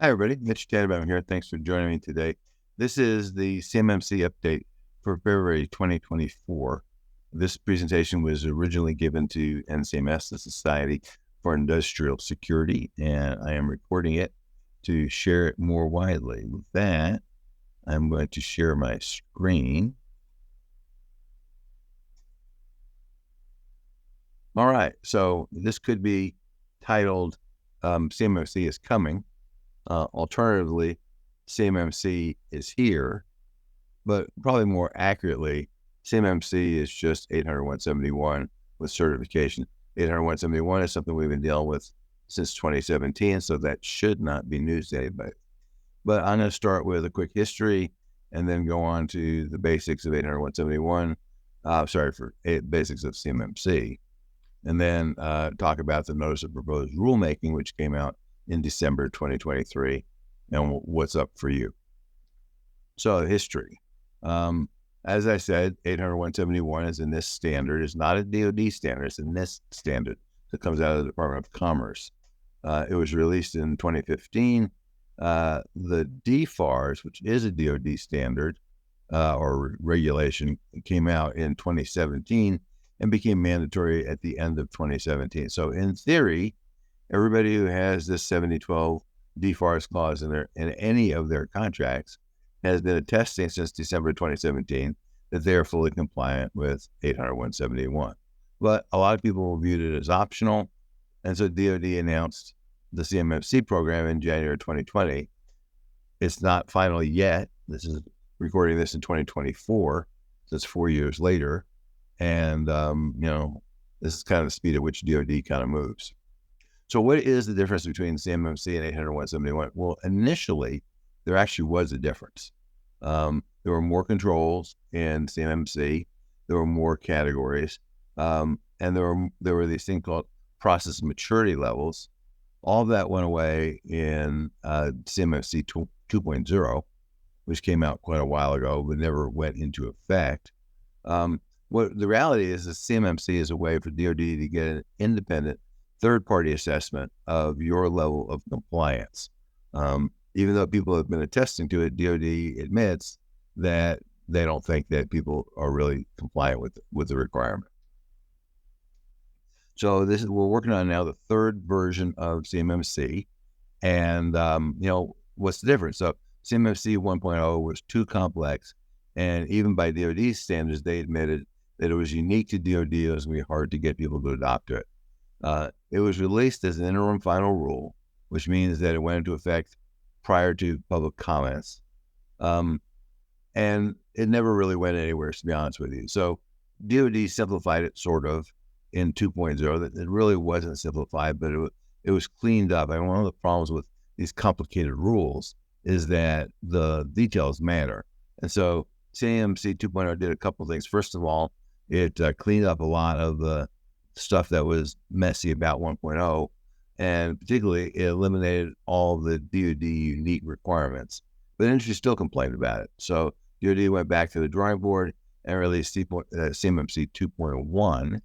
Hi, everybody. Mitch Tanibow here. Thanks for joining me today. This is the CMMC update for February 2024. This presentation was originally given to NCMS, the Society for Industrial Security, and I am recording it to share it more widely. With that, I'm going to share my screen. All right, so this could be titled CMMC is coming. Alternatively, CMMC is here, but probably more accurately, CMMC is just 80171 with certification. 80171 is something we've been dealing with since 2017, so that should not be news to anybody. But I'm going to start with a quick history and then go on to the basics of 80171, basics of CMMC, and then talk about the Notice of Proposed Rulemaking, which came out in December 2023, and what's up for you. So history. As I said, 80171 is a NIST standard. It's not a DoD standard. It's a NIST standard that comes out of the Department of Commerce. It was released in 2015. The DFARS, which is a DoD standard or regulation, came out in 2017 and became mandatory at the end of 2017. So in theory, everybody who has this 7012 DFARS clause in any of their contracts has been attesting since December 2017 that they are fully compliant with 80171. But a lot of people viewed it as optional, and so DoD announced the CMMC program in January 2020. It's not final yet. This is recording this in 2024, so it's 4 years later, and this is kind of the speed at which DoD kind of moves. So what is the difference between CMMC and 80171? Well, initially, there actually was a difference. There were more controls in CMMC. There were more categories. And there were these things called process maturity levels. All of that went away in CMMC 2.0, which came out quite a while ago, but never went into effect. What the reality is CMMC is a way for DoD to get an independent third-party assessment of your level of compliance. Even though people have been attesting to it, DoD admits that they don't think that people are really compliant with the requirement. So we're working on now the third version of CMMC, and what's the difference? So CMMC 1.0 was too complex, and even by DoD standards, they admitted that it was unique to DoD. It was going to be hard to get people to adopt it. It was released as an interim final rule, which means that it went into effect prior to public comments. And it never really went anywhere, to be honest with you. So DoD simplified it sort of in 2.0. That it really wasn't simplified, but it was cleaned up. And one of the problems with these complicated rules is that the details matter. And so CMMC 2.0 did a couple of things. First of all, it cleaned up a lot of the stuff that was messy about 1.0, and particularly it eliminated all the DoD unique requirements. But industry still complained about it. So DoD went back to the drawing board and released CMMC 2.1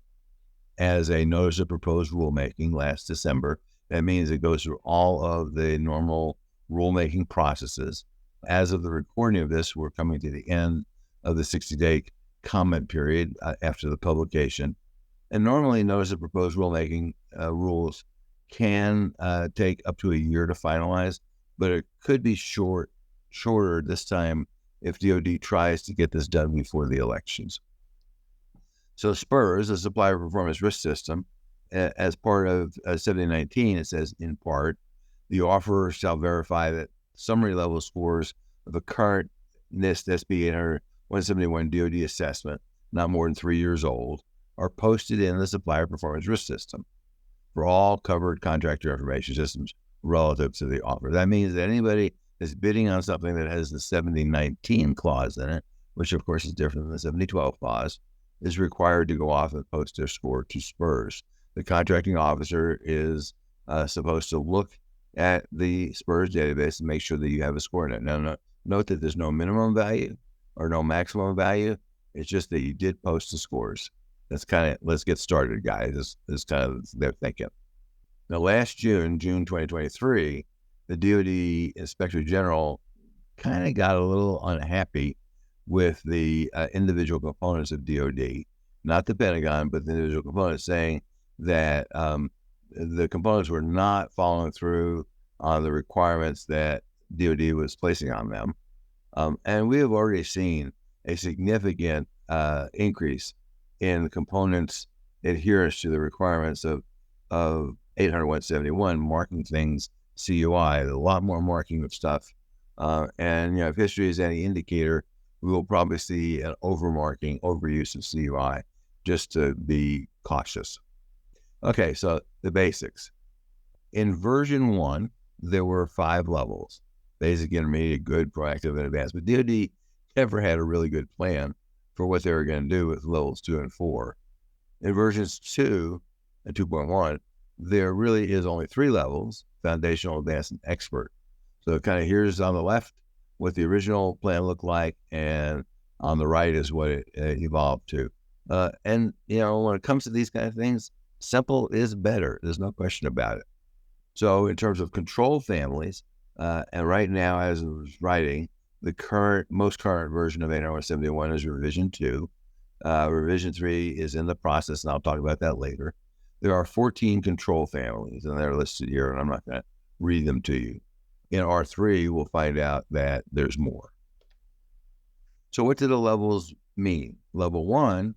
as a notice of proposed rulemaking last December. That means it goes through all of the normal rulemaking processes. As of the recording of this, we're coming to the end of the 60-day comment period after the publication. And normally, notice of proposed rulemaking rules can take up to a year to finalize, but it could be shorter this time if DoD tries to get this done before the elections. So SPURS, the Supplier Performance Risk System, as part of 7019, it says in part, the offerer shall verify that summary level scores of a current NIST SB 80171 DoD assessment, not more than 3 years old, are posted in the Supplier Performance Risk System for all covered contractor information systems relative to the offer. That means that anybody that's bidding on something that has the 7019 clause in it, which of course is different than the 7012 clause, is required to go off and post their score to SPURS. The contracting officer is supposed to look at the SPURS database and make sure that you have a score in it. Now, note that there's no minimum value or no maximum value. It's just that you did post the scores. That's kind of, let's get started, guys. That's kind of their thinking. Now, last June 2023, the DoD Inspector General kind of got a little unhappy with the individual components of DoD, not the Pentagon, but the individual components, saying that the components were not following through on the requirements that DoD was placing on them. And we have already seen a significant increase in the components' adherence to the requirements of 800-171, marking things CUI, a lot more marking of stuff. And if history is any indicator, we will probably see an overmarking, overuse of CUI, just to be cautious. Okay, so the basics. In version 1, there were 5 levels: basic, intermediate, good, proactive, and advanced. But DoD never had a really good plan for what they were going to do with levels 2 and 4. In versions 2 and 2.1, there really is only 3 levels: foundational, advanced, and expert. So kind of here's on the left what the original plan looked like, and on the right is what it evolved to. And when it comes to these kind of things, simple is better. There's no question about it. So in terms of control families, and right now, as I was writing, the most current version of 80171 is revision 2. Revision 3 is in the process, and I'll talk about that later. There are 14 control families, and they're listed here, and I'm not going to read them to you. In R3, we'll find out that there's more. So what do the levels mean? Level 1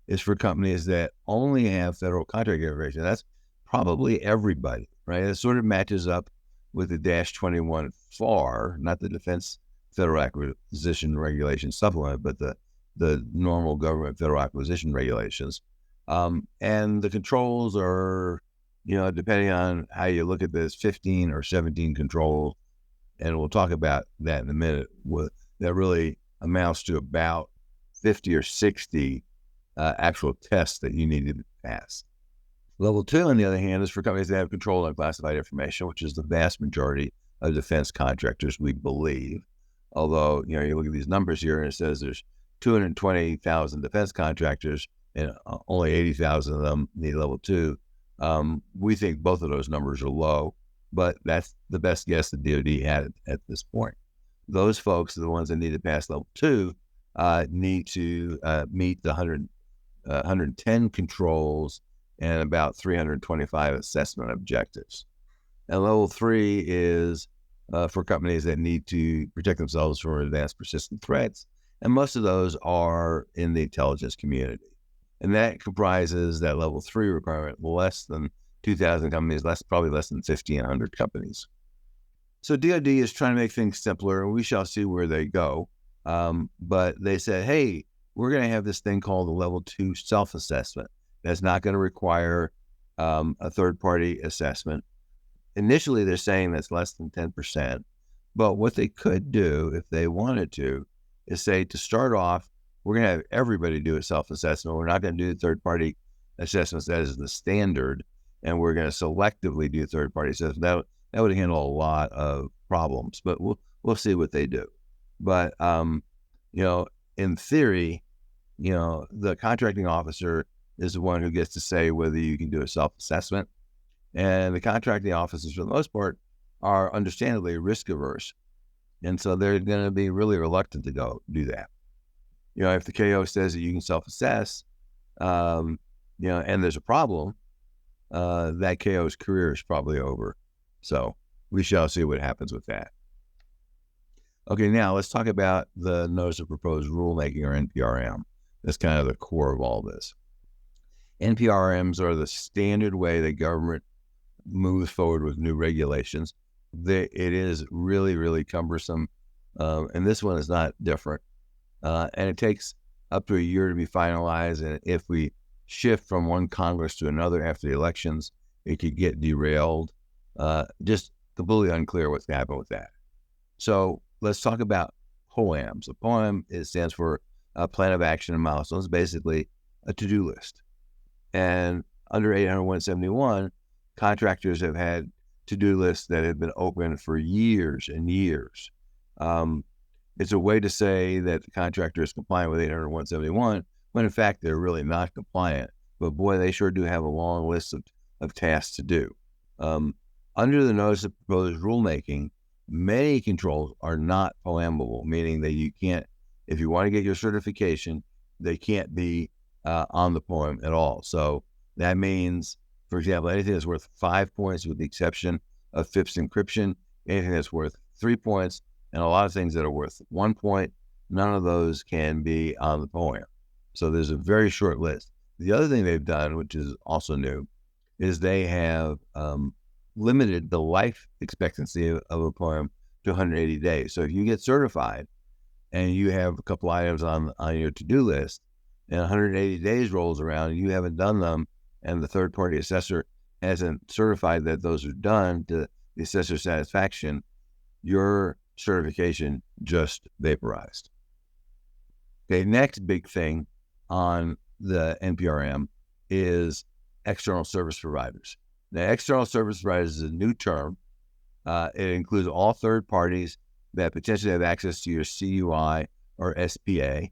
is for companies that only have federal contract information. That's probably everybody, right? It sort of matches up with the -21 FAR, not the Defense Federal Acquisition Regulation Supplement, but the normal government federal acquisition regulations. And the controls are, depending on how you look at this, 15 or 17 controls. And we'll talk about that in a minute. That really amounts to about 50 or 60 actual tests that you need to pass. Level 2, on the other hand, is for companies that have control on classified information, which is the vast majority of defense contractors, we believe. Although, you look at these numbers here and it says there's 220,000 defense contractors and only 80,000 of them need level 2. We think both of those numbers are low, but that's the best guess the DoD had at this point. Those folks are the ones that need to pass level 2, need to meet the 110 controls and about 325 assessment objectives. And level 3 is for companies that need to protect themselves from advanced persistent threats. And most of those are in the intelligence community. And that comprises that level 3 requirement, less than 2,000 companies, probably less than 1,500 companies. So DoD is trying to make things simpler, and we shall see where they go. But they said, hey, we're going to have this thing called the level 2 self-assessment. That's not going to require a third-party assessment. Initially, they're saying that's less than 10%. But what they could do, if they wanted to, is say, to start off, we're going to have everybody do a self-assessment. We're not going to do third-party assessments. That is the standard. And we're going to selectively do third-party assessments. That would handle a lot of problems. But we'll see what they do. But, in theory, the contracting officer is the one who gets to say whether you can do a self-assessment. And the contracting officers, for the most part, are understandably risk averse. And so they're going to be really reluctant to go do that. If the KO says that you can self-assess, and there's a problem, that KO's career is probably over. So we shall see what happens with that. Okay, now let's talk about the Notice of Proposed Rulemaking, or NPRM. That's kind of the core of all this. NPRMs are the standard way that government moves forward with new regulations. It is really, really cumbersome, and this one is not different. And it takes up to a year to be finalized, and if we shift from one Congress to another after the elections, it could get derailed. Just completely unclear what's going to happen with that. So let's talk about POAMs. A POAM stands for a Plan of Action and Milestones, basically a to-do list. And under 800-171, contractors have had to-do lists that have been open for years and years. It's a way to say that the contractor is compliant with 800-171, when in fact they're really not compliant. But boy, they sure do have a long list of tasks to do. Under the notice of proposed rulemaking, many controls are not POAMable, meaning that you can't, if you want to get your certification, they can't be on the POAM at all. So that means, for example, anything that's worth 5 points with the exception of FIPS encryption, anything that's worth 3 points, and a lot of things that are worth 1 point, none of those can be on the POAM. So there's a very short list. The other thing they've done, which is also new, is they have limited the life expectancy of a POAM to 180 days. So if you get certified and you have a couple items on your to-do list, and 180 days rolls around and you haven't done them, and the third-party assessor hasn't certified that those are done to the assessor's satisfaction, your certification just vaporized. Okay, next big thing on the NPRM is external service providers. Now, external service providers is a new term. It includes all third parties that potentially have access to your CUI or SPA.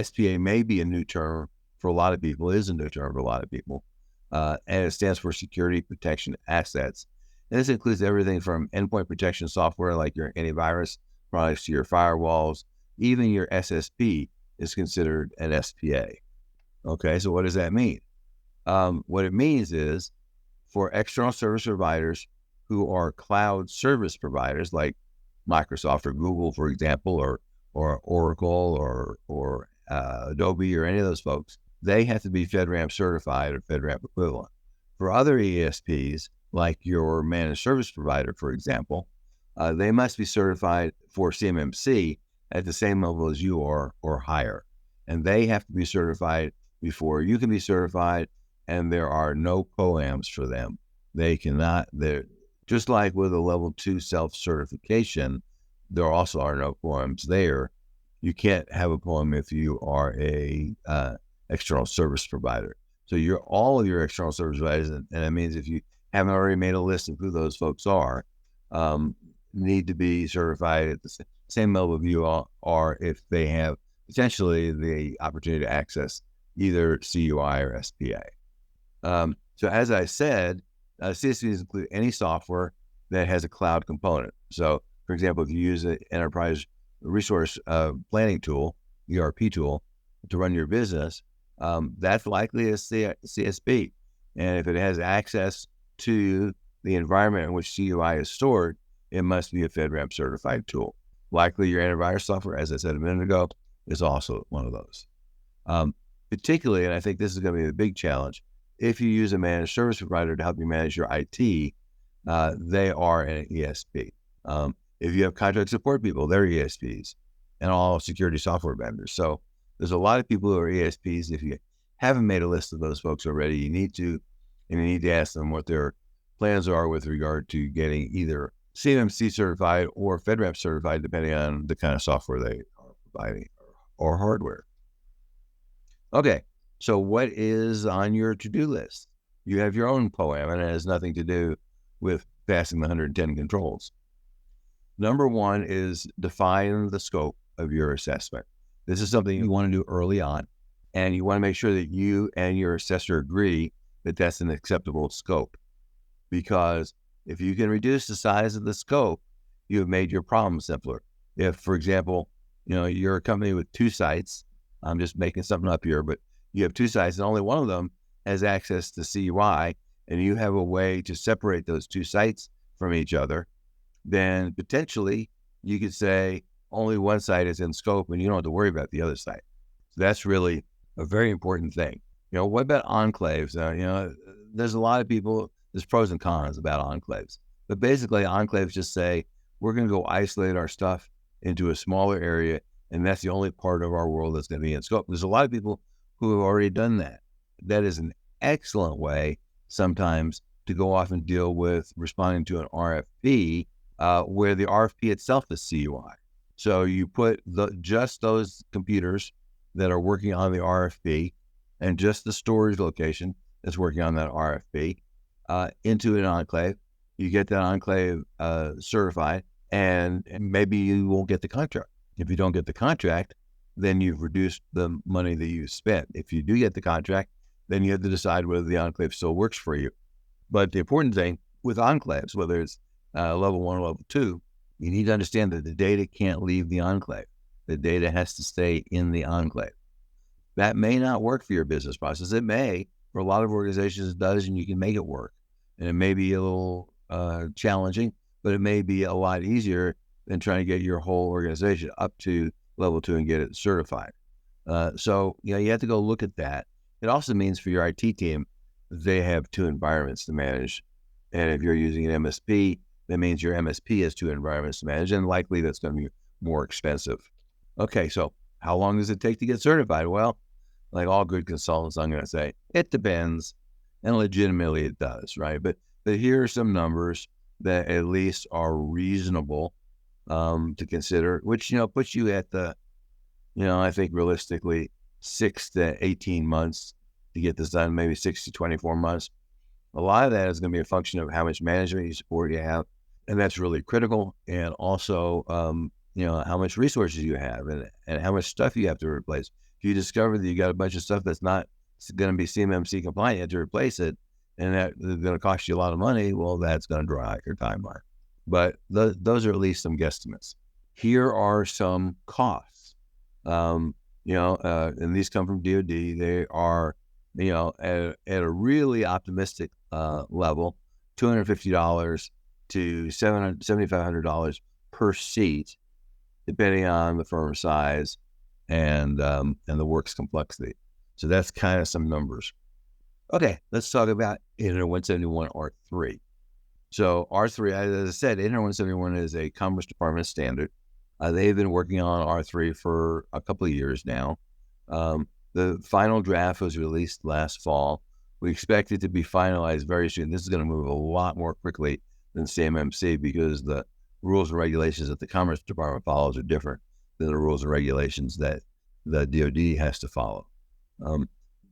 SPA may be a new term for a lot of people, is a new term for a lot of people, and it stands for Security Protection Assets. And this includes everything from endpoint protection software like your antivirus products to your firewalls. Even your SSP is considered an SPA. Okay, so what does that mean? What it means is for external service providers who are cloud service providers like Microsoft or Google, for example, or Oracle or Adobe or any of those folks, they have to be FedRAMP certified or FedRAMP equivalent. For other ESPs, like your managed service provider, for example, they must be certified for CMMC at the same level as you are or higher. And they have to be certified before you can be certified, and there are no POAMs for them. They cannot, they're just like with a level 2 self-certification, there also are no POAMs there. You can't have a POAM if you are a external service provider. So all of your external service providers, and that means if you haven't already made a list of who those folks are, need to be certified at the same level of you are if they have potentially the opportunity to access either CUI or SPA. So as I said, CSPs include any software that has a cloud component. So for example, if you use an enterprise resource planning tool, ERP tool, to run your business, that's likely a CSP. And if it has access to the environment in which CUI is stored, it must be a FedRAMP certified tool. Likely your antivirus software, as I said a minute ago, is also one of those. Particularly, and I think this is going to be the big challenge, if you use a managed service provider to help you manage your IT, they are an ESP. If you have contract support people, they're ESPs, and all security software vendors. So there's a lot of people who are ESPs. If you haven't made a list of those folks already, you need to, and you need to ask them what their plans are with regard to getting either CMMC certified or FedRAMP certified, depending on the kind of software they are providing or hardware. Okay, so what is on your to-do list? You have your own POAM, and it has nothing to do with passing the 110 controls. Number one is define the scope of your assessment. This is something you want to do early on, and you want to make sure that you and your assessor agree that that's an acceptable scope. Because if you can reduce the size of the scope, you have made your problem simpler. If, for example, you're a company with 2 sites, I'm just making something up here, but you have 2 sites and only one of them has access to CUI, and you have a way to separate those 2 sites from each other, then potentially you could say only one site is in scope and you don't have to worry about the other site. So that's really a very important thing. What about enclaves? There's a lot of people, there's pros and cons about enclaves, but basically enclaves just say, we're going to go isolate our stuff into a smaller area, and that's the only part of our world that's going to be in scope. There's a lot of people who have already done that. That is an excellent way sometimes to go off and deal with responding to an RFP where the RFP itself is CUI. So you put just those computers that are working on the RFP and just the storage location that's working on that RFP into an enclave. You get that enclave certified, and maybe you won't get the contract. If you don't get the contract, then you've reduced the money that you spent. If you do get the contract, then you have to decide whether the enclave still works for you. But the important thing with enclaves, whether it's level 1 or level 2, you need to understand that the data can't leave the enclave. The data has to stay in the enclave. That may not work for your business process. It may. For a lot of organizations, it does, and you can make it work. And it may be a little challenging, but it may be a lot easier than trying to get your whole organization up to level 2 and get it certified. So, you have to go look at that. It also means for your IT team, they have 2 environments to manage. And if you're using an MSP, that means your MSP has 2 environments to manage, and likely that's going to be more expensive. Okay, so how long does it take to get certified? Well, like all good consultants, I'm going to say it depends, and legitimately it does, right? But here are some numbers that at least are reasonable to consider, which puts you at the, I think realistically 6 to 18 months to get this done, maybe 6 to 24 months. A lot of that is going to be a function of how much management support you have, and that's really critical. And also, how much resources you have and how much stuff you have to replace. If you discover that you got a bunch of stuff that's not going to be CMMC compliant, you have to replace it, and that's going to cost you a lot of money, well, that's going to draw out your timeline. But those are at least some guesstimates. Here are some costs. And these come from DoD. They are, at a really optimistic level, $250 to $7,500 per seat, depending on the firm size and the work's complexity. So that's kind of some numbers. Okay, let's talk about 80171 R3. So R3, as I said, 80171 is a Commerce Department standard. They've been working on R3 for a couple of years now. The final draft was released last fall. We expect it to be finalized very soon. This is going to move a lot more quickly than CMMC because the rules and regulations that the Commerce Department follows are different than the rules and regulations that the DoD has to follow.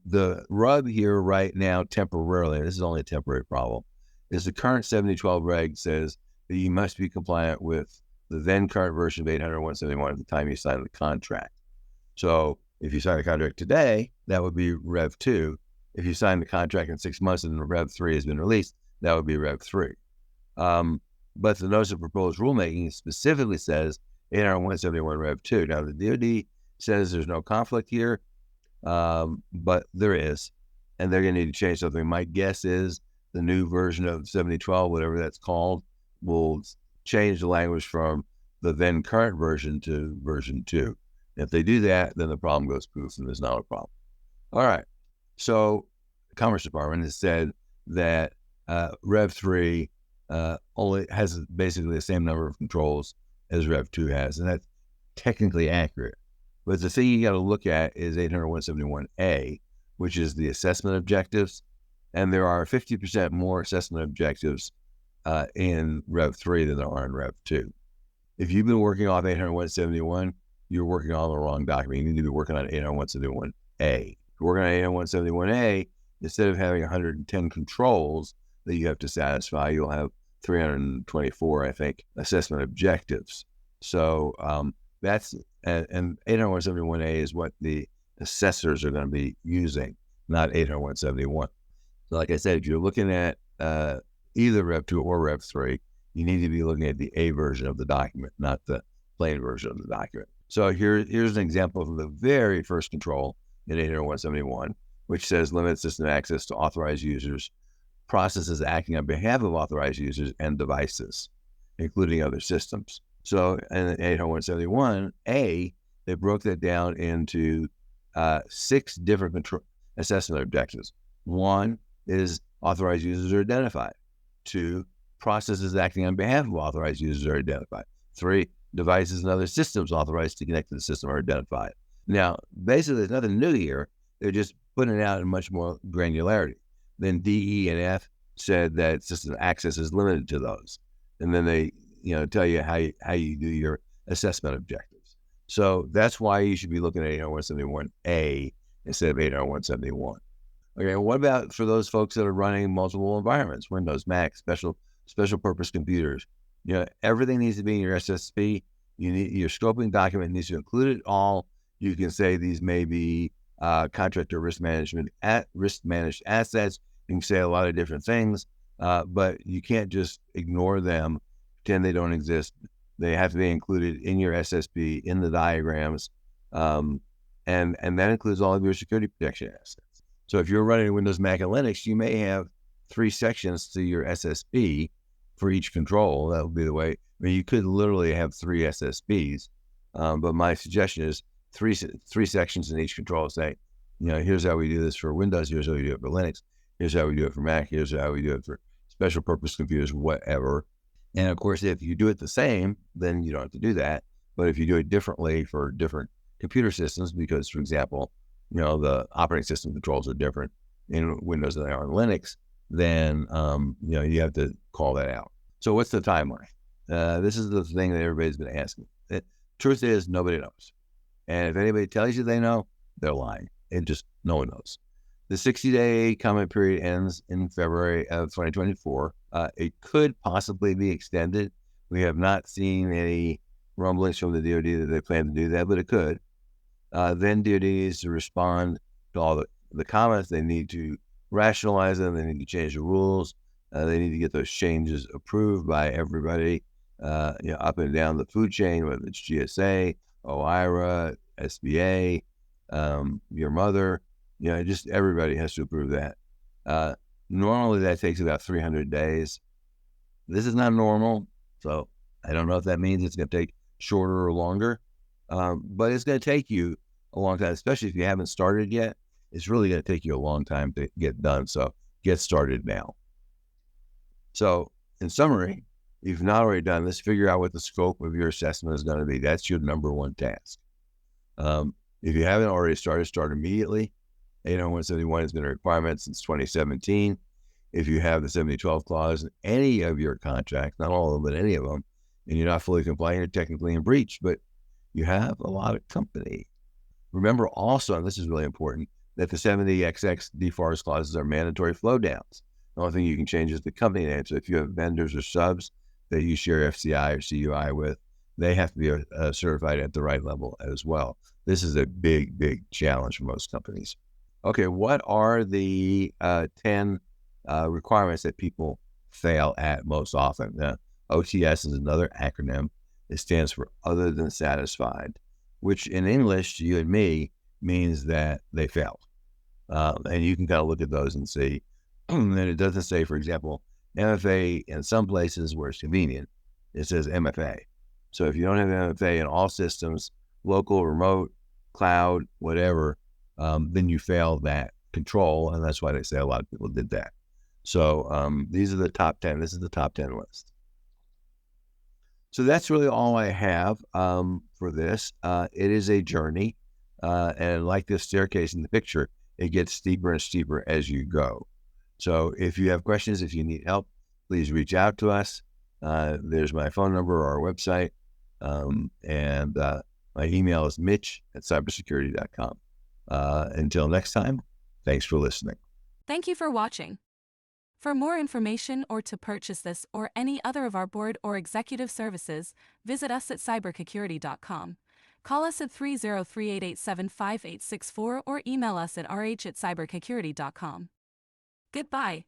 The rub here right now, temporarily, this is only a temporary problem, is the current 7012 reg says that you must be compliant with the then current version of 80171 at the time you sign the contract. So if you sign the contract today, that would be Rev 2. If you sign the contract in 6 months and Rev 3 has been released, that would be Rev 3. But the notice of proposed rulemaking specifically says 80171 Rev 2. Now, the DoD says there's no conflict here, but there is, and they're going to need to change something. My guess is the new version of 7012, whatever that's called, will change the language from the then current version to version 2. If they do that, then the problem goes poof, and there's not a problem. All right. So the Commerce Department has said that Rev 3 only has basically the same number of controls as Rev 2 has, and that's technically accurate. But the thing you got to look at is 80171A, which is the assessment objectives, and there are 50% more assessment objectives in Rev 3 than there are in Rev 2. If you've been working off 80171, you're working on the wrong document. You need to be working on 80171A. If you're working on 80171A, instead of having 110 controls that you have to satisfy, you'll have 324, I think, assessment objectives. So that's, and 80171A is what the assessors are going to be using, not 80171. So like I said, if you're looking at either Rev 2 or Rev 3, you need to be looking at the A version of the document, not the plain version of the document. So here's an example of the very first control in 80171, which says limit system access to authorized users, processes acting on behalf of authorized users and devices, including other systems. So in 80171A, they broke that down into 6 different assessment objectives. 1 is authorized users are identified. 2, processes acting on behalf of authorized users are identified. 3, devices and other systems authorized to connect to the system are identified. Now, basically, there's nothing new here. They're just putting it out in much more granularity. Then D, E, and F said that system access is limited to those. And then they, tell you how you do your assessment objectives. So that's why you should be looking at 80171A instead of 80171. Okay, what about for those folks that are running multiple environments, Windows, Mac, special purpose computers? Everything needs to be in your SSP. Your scoping document needs to include it all. You can say these may be contractor risk managed assets. You can say a lot of different things. but you can't just ignore them, pretend they don't exist. They have to be included in your SSP, in the diagrams, and that includes all of your security protection assets. So if you're running Windows, Mac, and Linux, you may have 3 sections to your SSP for each control. That would be the way. I mean, you could literally have 3 SSPs, but my suggestion is three sections in each control, saying, here's how we do this for Windows, here's how we do it for Linux, here's how we do it for Mac, here's how we do it for special purpose computers, whatever. And of course, if you do it the same, then you don't have to do that. But if you do it differently for different computer systems, because, for example, the operating system controls are different in Windows than they are in Linux, then, you have to call that out. So what's the timeline? This is the thing that everybody's been asking. Truth is, nobody knows. And if anybody tells you they know, they're lying. No one knows. The 60-day comment period ends in February of 2024. It could possibly be extended. We have not seen any rumblings from the DoD that they plan to do that, but it could. Then DoD needs to respond to all the comments. They need to rationalize them. They need to change the rules. They need to get those changes approved by everybody, up and down the food chain, whether it's GSA, OIRA, SBA, your mother, just everybody has to approve that. Normally that takes about 300 days. This is not normal, so I don't know if that means it's going to take shorter or longer, but it's going to take you a long time, especially if you haven't started yet. It's really going to take you a long time to get done, so get started now. So in summary, if you've not already done this, figure out what the scope of your assessment is going to be. That's your number one task. If you haven't already started, start immediately. 80171 has been a requirement since 2017. If you have the 7012 clause in any of your contracts, not all of them, but any of them, and you're not fully compliant, you're technically in breach, but you have a lot of company. Remember also, and this is really important, that the 70XX deforest clauses are mandatory flow downs. The only thing you can change is the company name. So if you have vendors or subs that you share FCI or CUI with, they have to be certified at the right level as well. This is a big, big challenge for most companies. Okay, what are the 10 requirements that people fail at most often? Now, OTS is another acronym. It stands for other than satisfied, which in English, to you and me, means that they failed. And you can kind of look at those and see, and it doesn't say, for example, MFA in some places where it's convenient, it says MFA. So if you don't have MFA in all systems, local, remote, cloud, whatever, then you fail that control. And that's why they say a lot of people did that. So these are the top 10. This is the top 10 list. So that's really all I have for this. It is a journey. And like this staircase in the picture, it gets steeper and steeper as you go. So if you have questions, if you need help, please reach out to us. There's my phone number or our website. And my email is mitch@cybersecurity.com. Until next time, thanks for listening. Thank you for watching. For more information or to purchase this or any other of our board or executive services, visit us at cybersecurity.com. Call us at 303-887-5864 or email us at rh@cybersecurity.com. Goodbye.